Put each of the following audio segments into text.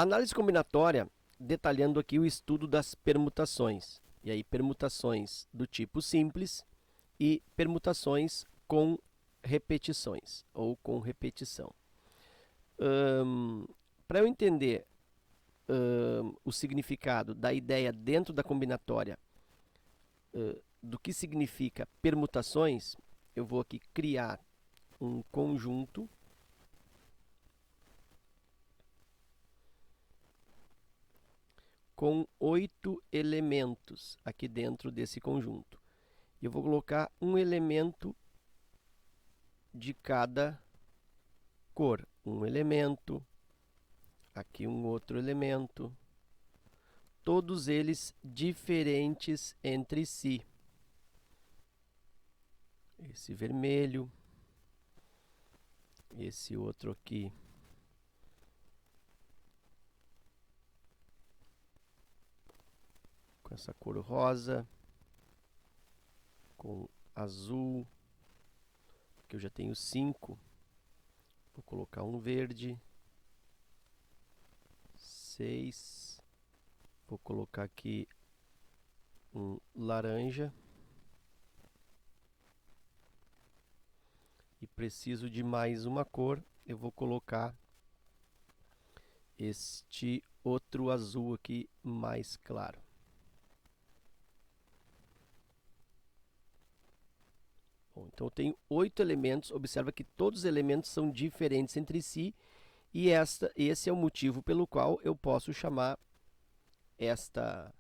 Análise combinatória, detalhando aqui o estudo das permutações. E aí, permutações do tipo simples e permutações com repetições, ou com repetição. Para eu entender o significado da ideia dentro da combinatória do que significa permutações, eu vou aqui criar um conjunto com 8 elementos aqui dentro desse conjunto. Eu vou colocar um elemento de cada cor. Um elemento, aqui um outro elemento, todos eles diferentes entre si. Esse vermelho, esse outro aqui com essa cor rosa, com azul, que eu já tenho 5. Vou colocar um verde, 6. Vou colocar aqui um laranja. E preciso de mais uma cor, eu vou colocar este outro azul aqui mais claro. Bom, então eu tenho 8 elementos, observa que todos os elementos são diferentes entre si, e esse é o motivo pelo qual eu posso chamar essa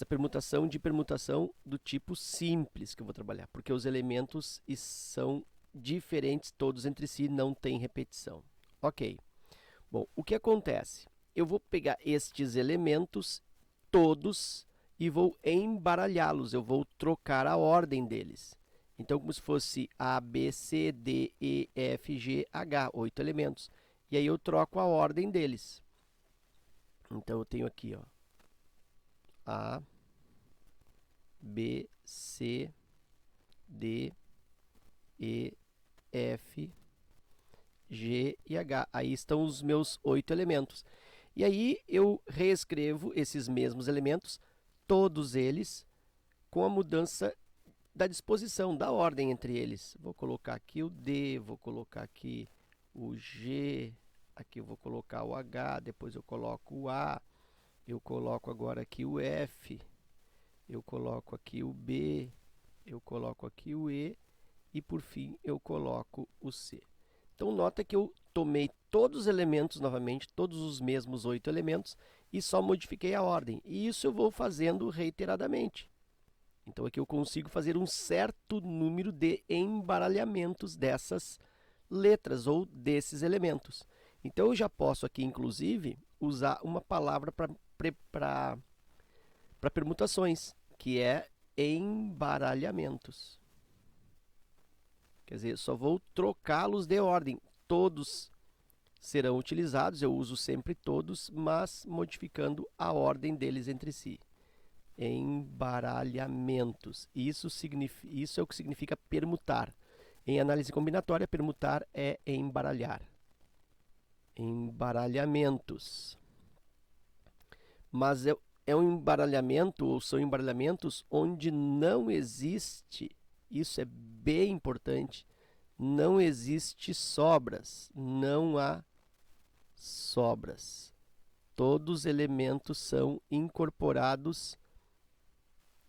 permutação de permutação do tipo simples que eu vou trabalhar, porque os elementos são diferentes todos entre si, não tem repetição. Ok. Bom, o que acontece? Eu vou pegar estes elementos todos e vou embaralhá-los, eu vou trocar a ordem deles. Então, como se fosse A, B, C, D, E, F, G, H, 8 elementos. E aí eu troco a ordem deles. Então, eu tenho aqui, ó, A, B, C, D, E, F, G e H. Aí estão os meus 8 elementos. E aí eu reescrevo esses mesmos elementos, todos eles, com a mudança da disposição, da ordem entre eles. Vou colocar aqui o D, vou colocar aqui o G, aqui eu vou colocar o H, depois eu coloco o A, eu coloco agora aqui o F, eu coloco aqui o B, eu coloco aqui o E e por fim eu coloco o C. Então nota que eu tomei todos os elementos novamente, todos os mesmos 8 elementos e só modifiquei a ordem. E isso eu vou fazendo reiteradamente. Então aqui eu consigo fazer um certo número de embaralhamentos dessas letras ou desses elementos. Então eu já posso aqui, inclusive, usar uma palavra para permutações, que é embaralhamentos. Quer dizer, só vou trocá-los de ordem. Todos serão utilizados, eu uso sempre todos, mas modificando a ordem deles entre si. Embaralhamentos. Isso é o que significa permutar. Em análise combinatória, permutar é embaralhar. Embaralhamentos. Mas é um embaralhamento, ou são embaralhamentos onde não existe, isso é bem importante, não existe sobras, não há sobras. Todos os elementos são incorporados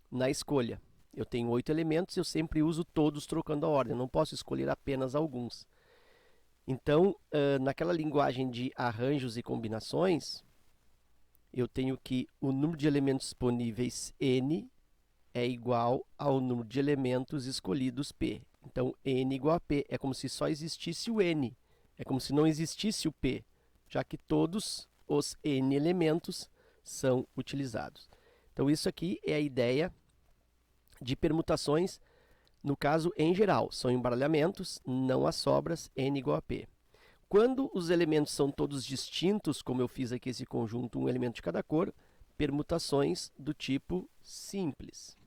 na escolha. Eu tenho 8 elementos, eu sempre uso todos trocando a ordem, eu não posso escolher apenas alguns. Então, naquela linguagem de arranjos e combinações, eu tenho que o número de elementos disponíveis n é igual ao número de elementos escolhidos p. Então, n igual a p. É como se só existisse o n. É como se não existisse o p, já que todos os n elementos são utilizados. Então, isso aqui é a ideia de permutações, no caso, em geral. São embaralhamentos, não há sobras, n igual a p. Quando os elementos são todos distintos, como eu fiz aqui esse conjunto, um elemento de cada cor, permutações do tipo simples.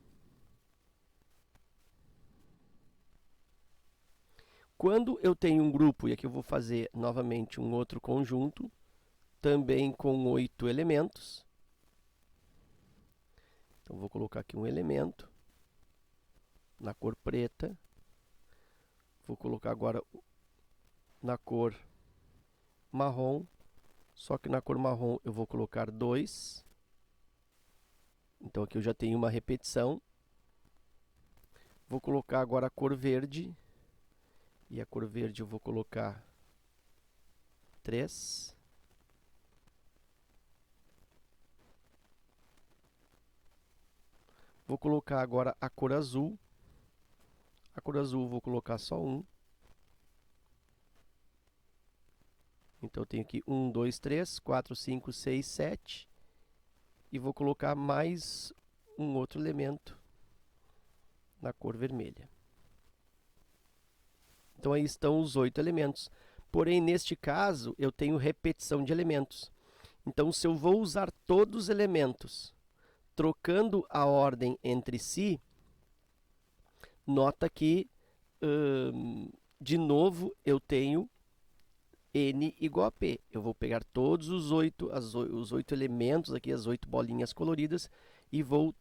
Quando eu tenho um grupo, e aqui eu vou fazer novamente um outro conjunto, também com 8 elementos. Então, vou colocar aqui um elemento na cor preta. Vou colocar agora na cor marrom, só que na cor marrom eu vou colocar 2. Então, aqui eu já tenho uma repetição. Vou colocar agora a cor verde. E a cor verde eu vou colocar 3. Vou colocar agora a cor azul. A cor azul eu vou colocar só 1. Então, eu tenho aqui 1, 2, 3, 4, 5, 6, 7. E vou colocar mais um outro elemento na cor vermelha. Então, aí estão os 8 elementos. Porém, neste caso, eu tenho repetição de elementos. Então, se eu vou usar todos os elementos, trocando a ordem entre si, nota que, de novo, eu tenho n igual a p. Eu vou pegar todos os 8 elementos aqui, as 8 bolinhas coloridas, e vou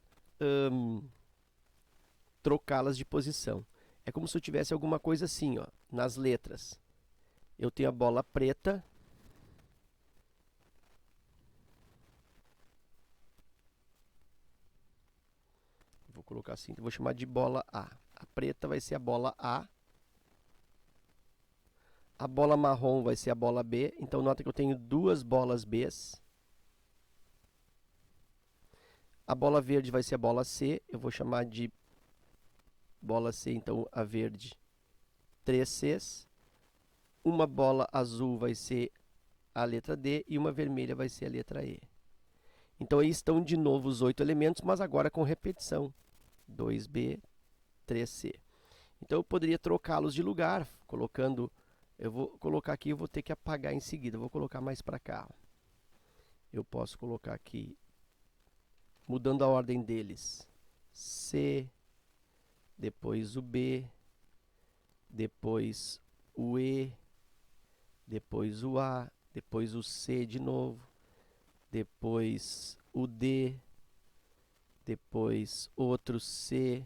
trocá-las de posição. É como se eu tivesse alguma coisa assim, ó, nas letras. Eu tenho a bola preta. Vou colocar assim, vou chamar de bola A. A preta vai ser a bola A. A bola marrom vai ser a bola B. Então, nota que eu tenho duas bolas Bs. A bola verde vai ser a bola C. Eu vou chamar de bola C, então, a verde, 3 Cs. Uma bola azul vai ser a letra D e uma vermelha vai ser a letra E. Então, aí estão de novo os 8 elementos, mas agora com repetição. 2B, 3C. Então, eu poderia trocá-los de lugar, colocando... Eu vou colocar aqui, eu vou ter que apagar em seguida. Eu vou colocar mais para cá. Eu posso colocar aqui, mudando a ordem deles. C, depois o B, depois o E, depois o A, depois o C de novo, depois o D, depois outro C.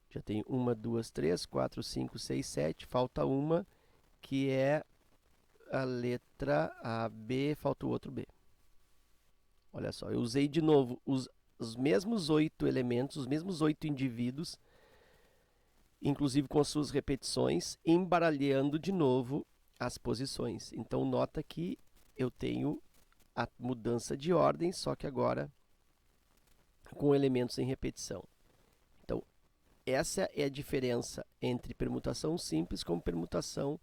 Já tem 1, 2, 3, 4, 5, 6, 7. Falta uma, que é a letra A, B, falta o outro B. Olha só, eu usei de novo os mesmos 8 elementos, os mesmos 8 indivíduos, inclusive com as suas repetições, embaralhando de novo as posições. Então, nota que eu tenho a mudança de ordem, só que agora com elementos em repetição. Então, essa é a diferença entre permutação simples com permutação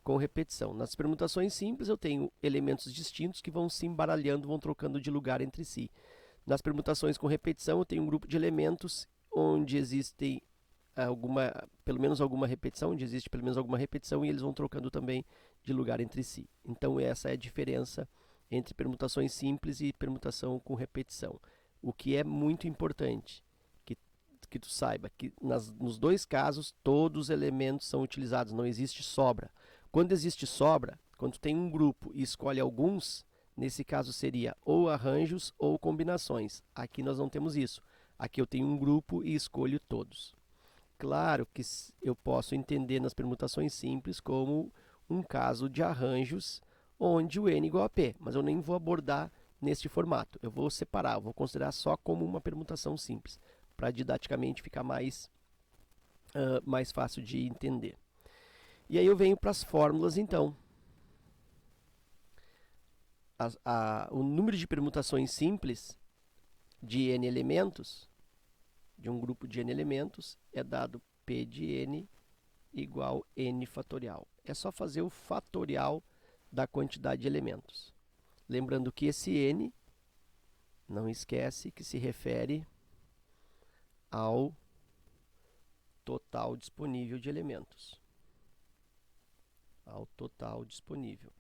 com repetição. Nas permutações simples, eu tenho elementos distintos que vão se embaralhando, vão trocando de lugar entre si. Nas permutações com repetição, eu tenho um grupo de elementos onde existem pelo menos alguma repetição, onde existe pelo menos alguma repetição, e eles vão trocando também de lugar entre si. Então, essa é a diferença entre permutações simples e permutação com repetição. O que é muito importante que tu saiba que nos dois casos, todos os elementos são utilizados, não existe sobra. Quando existe sobra, quando tem um grupo e escolhe alguns, nesse caso seria ou arranjos ou combinações. Aqui nós não temos isso. Aqui eu tenho um grupo e escolho todos. Claro que eu posso entender nas permutações simples como um caso de arranjos onde o n igual a p, mas eu nem vou abordar neste formato. Eu vou separar, eu vou considerar só como uma permutação simples, para didaticamente ficar mais fácil de entender. E aí eu venho para as fórmulas, então. O número de permutações simples de n elementos, de um grupo de n elementos, é dado P de n igual n fatorial. É só fazer o fatorial da quantidade de elementos. Lembrando que esse n, não esquece que se refere ao total disponível de elementos. Ao total disponível.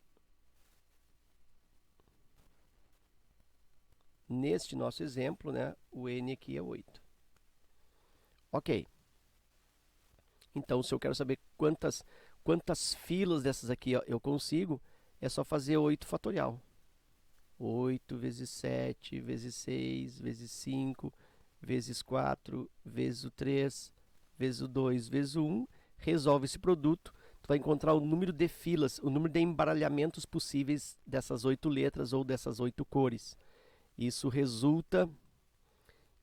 Neste nosso exemplo, né, o n aqui é 8. Ok. Então, se eu quero saber quantas filas dessas aqui eu consigo, é só fazer 8 fatorial. 8 vezes 7, vezes 6, vezes 5, vezes 4, vezes o 3, vezes o 2, vezes o 1. Resolve esse produto. Tu vai encontrar o número de filas, o número de embaralhamentos possíveis dessas 8 letras ou dessas 8 cores. Isso resulta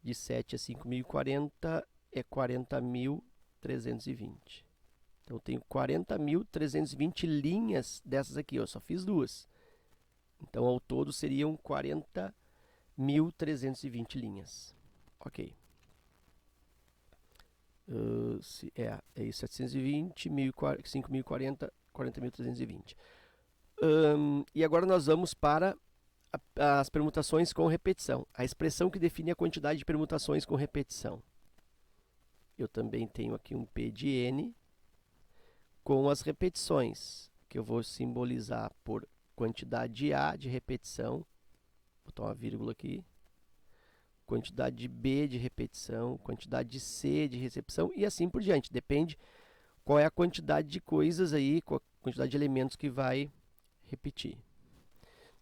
de 7 a 5.040 é 40.320. Então, eu tenho 40.320 linhas dessas aqui. Eu só fiz duas. Então, ao todo, seriam 40.320 linhas. Ok. É isso, 720, 5.040, 40.320. E agora nós vamos para as permutações com repetição. A expressão que define a quantidade de permutações com repetição. Eu também tenho aqui um P de N com as repetições, que eu vou simbolizar por quantidade A de repetição, vou botar uma vírgula aqui, quantidade de B de repetição, quantidade de C de recepção e assim por diante. Depende qual é a quantidade de coisas aí, qual a quantidade de elementos que vai repetir.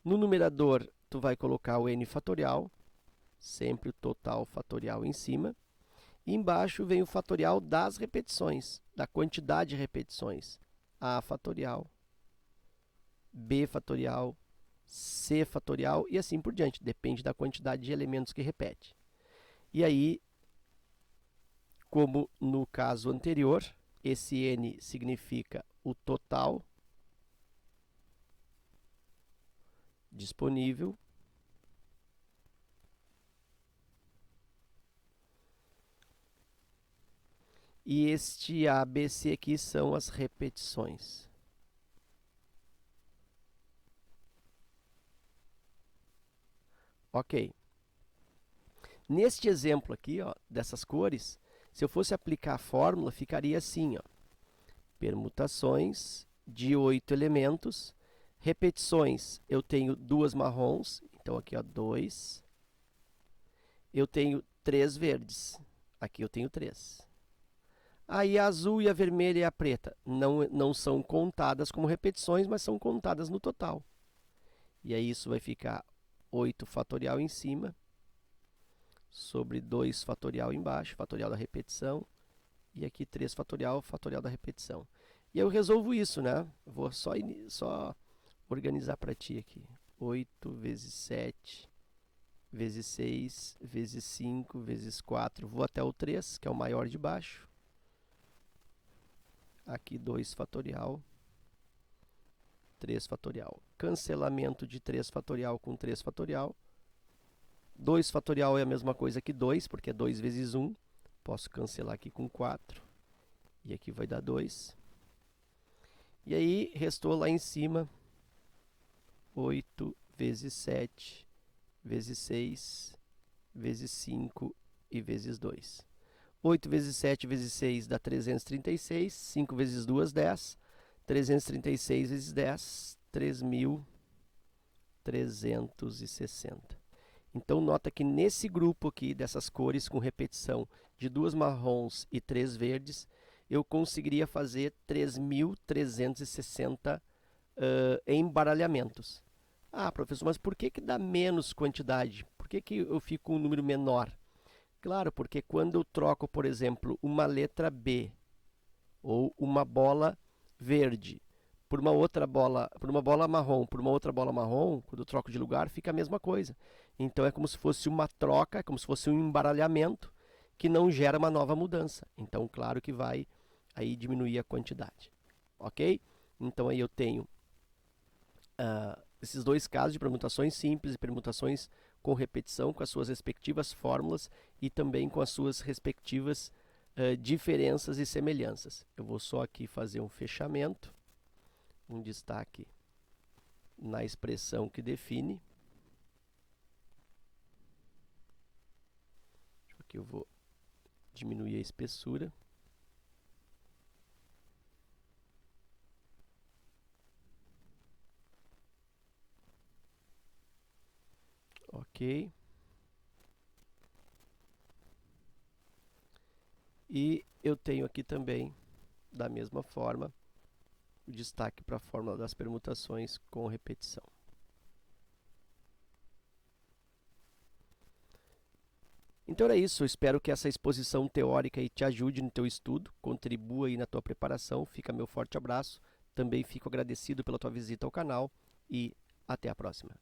No numerador, tu vai colocar o N fatorial, sempre o total fatorial em cima. E embaixo vem o fatorial das repetições, da quantidade de repetições. A fatorial, B fatorial, C fatorial e assim por diante. Depende da quantidade de elementos que repete. E aí, como no caso anterior, esse N significa o total disponível e este ABC aqui são as repetições. Ok. Neste exemplo aqui, ó, dessas cores, se eu fosse aplicar a fórmula, ficaria assim, ó. Permutações de 8 elementos. Repetições, eu tenho duas marrons, então aqui, ó, 2. Eu tenho 3 verdes, aqui eu tenho 3. Aí a azul e a vermelha e a preta não são contadas como repetições, mas são contadas no total. E aí isso vai ficar 8 fatorial em cima, sobre 2 fatorial embaixo, fatorial da repetição, e aqui 3 fatorial, fatorial da repetição. E eu resolvo isso, né? Vou só organizar para ti aqui. 8 vezes 7, vezes 6, vezes 5, vezes 4. Vou até o 3, que é o maior de baixo. Aqui 2 fatorial, 3 fatorial. Cancelamento de 3 fatorial com 3 fatorial. 2 fatorial é a mesma coisa que 2, porque é 2 vezes 1. Posso cancelar aqui com 4. E aqui vai dar 2. E aí, restou lá em cima 8 vezes 7, vezes 6, vezes 5 e vezes 2. 8 vezes 7 vezes 6 dá 336. 5 vezes 2, 10. 336 vezes 10, 3.360. Então, nota que nesse grupo aqui, dessas cores com repetição de 2 marrons e 3 verdes, eu conseguiria fazer 3.360 embaralhamentos. Ah, professor, mas por que dá menos quantidade? Por que eu fico com um número menor? Claro, porque quando eu troco, por exemplo, uma letra B ou uma bola verde por uma outra bola, por uma bola marrom, por uma outra bola marrom, quando eu troco de lugar, fica a mesma coisa. Então é como se fosse uma troca, é como se fosse um embaralhamento que não gera uma nova mudança. Então, claro que vai aí diminuir a quantidade. Ok? Então aí eu tenho esses dois casos de permutações simples e permutações com repetição, com as suas respectivas fórmulas e também com as suas respectivas diferenças e semelhanças. Eu vou só aqui fazer um fechamento, um destaque na expressão que define. Aqui eu vou diminuir a espessura. Ok. E eu tenho aqui também, da mesma forma, o destaque para a fórmula das permutações com repetição. Então era isso, eu espero que essa exposição teórica aí te ajude no teu estudo, contribua aí na tua preparação. Fica meu forte abraço, também fico agradecido pela tua visita ao canal e até a próxima.